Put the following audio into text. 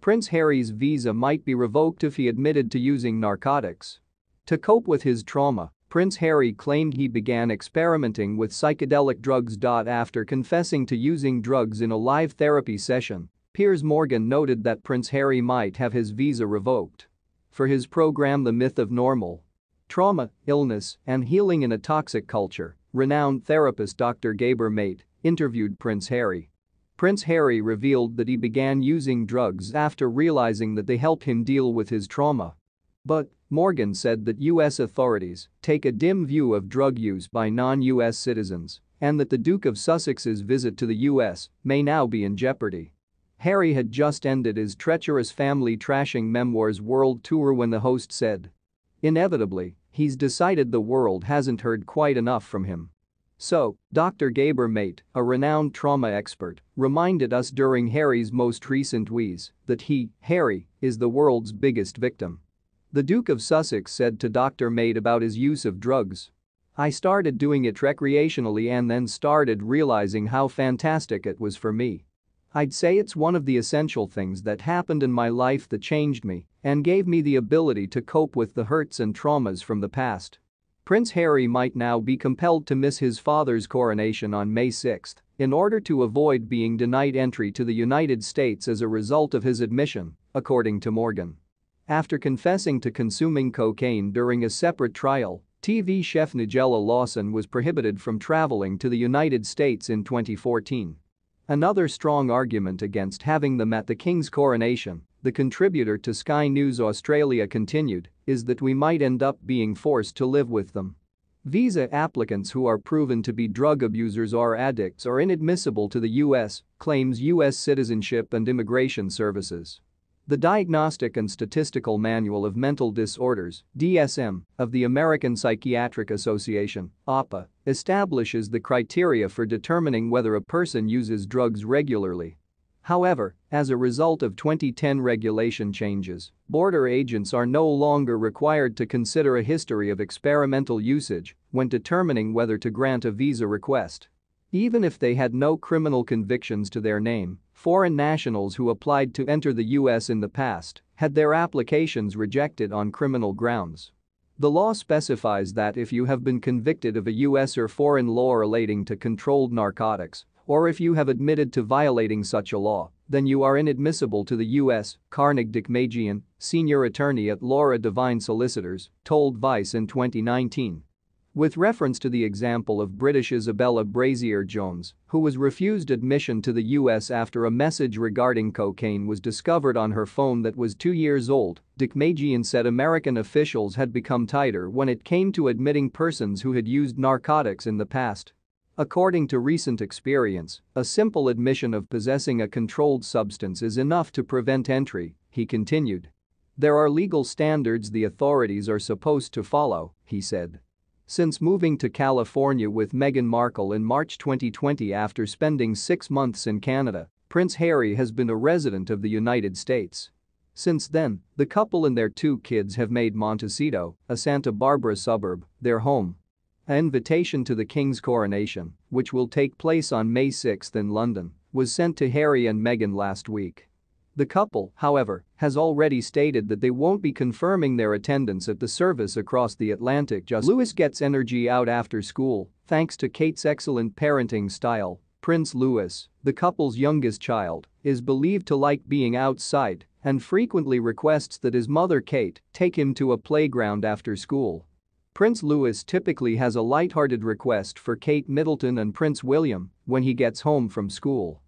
Prince Harry's visa might be revoked if he admitted to using narcotics. To cope with his trauma, Prince Harry claimed he began experimenting with psychedelic drugs. After confessing to using drugs in a live therapy session, Piers Morgan noted that Prince Harry might have his visa revoked. For his program The Myth of Normal Trauma, Illness, and Healing in a Toxic Culture, renowned therapist Dr. Gabor Mate interviewed Prince Harry. Prince Harry revealed that he began using drugs after realizing that they helped him deal with his trauma. But Morgan said that U.S. authorities take a dim view of drug use by non-U.S. citizens and that the Duke of Sussex's visit to the U.S. may now be in jeopardy. Harry had just ended his treacherous family trashing memoirs world tour when the host said, "Inevitably, he's decided the world hasn't heard quite enough from him." So, Dr. Gabor Mate, a renowned trauma expert, reminded us during Harry's most recent wheeze that he, Harry, is the world's biggest victim. The Duke of Sussex said to Dr. Mate about his use of drugs, "I started doing it recreationally and then started realizing how fantastic it was for me. I'd say it's one of the essential things that happened in my life that changed me and gave me the ability to cope with the hurts and traumas from the past." Prince Harry might now be compelled to miss his father's coronation on May 6 in order to avoid being denied entry to the United States as a result of his admission, according to Morgan. After confessing to consuming cocaine during a separate trial, TV chef Nigella Lawson was prohibited from traveling to the United States in 2014. Another strong argument against having them at the King's coronation, the contributor to Sky News Australia continued, is that we might end up being forced to live with them. Visa applicants who are proven to be drug abusers or addicts are inadmissible to the U.S., claims U.S. Citizenship and Immigration Services. The Diagnostic and Statistical Manual of Mental Disorders (DSM) of the American Psychiatric Association (APA) establishes the criteria for determining whether a person uses drugs regularly. However, as a result of 2010 regulation changes, border agents are no longer required to consider a history of experimental usage when determining whether to grant a visa request. Even if they had no criminal convictions to their name, foreign nationals who applied to enter the U.S. in the past had their applications rejected on criminal grounds. The law specifies that if you have been convicted of a U.S. or foreign law relating to controlled narcotics, or if you have admitted to violating such a law, then you are inadmissible to the U.S., Carnegie Dikmajian, senior attorney at Laura Devine Solicitors, told Vice in 2019. With reference to the example of British Isabella Brazier-Jones, who was refused admission to the U.S. after a message regarding cocaine was discovered on her phone that was 2 years old, Dikmajian said American officials had become tighter when it came to admitting persons who had used narcotics in the past. According to recent experience, a simple admission of possessing a controlled substance is enough to prevent entry, he continued. There are legal standards the authorities are supposed to follow, he said. Since moving to California with Meghan Markle in March 2020 after spending 6 months in Canada, Prince Harry has been a resident of the United States. Since then, the couple and their 2 kids have made Montecito, a Santa Barbara suburb, their home. An invitation to the King's coronation, which will take place on May 6 in London, was sent to Harry and Meghan last week. The couple, however, has already stated that they won't be confirming their attendance at the service across the Atlantic. Just Louis gets energy out after school, thanks to Kate's excellent parenting style. Prince Louis, the couple's youngest child, is believed to like being outside and frequently requests that his mother Kate take him to a playground after school. Prince Louis typically has a light-hearted request for Kate Middleton and Prince William when he gets home from school.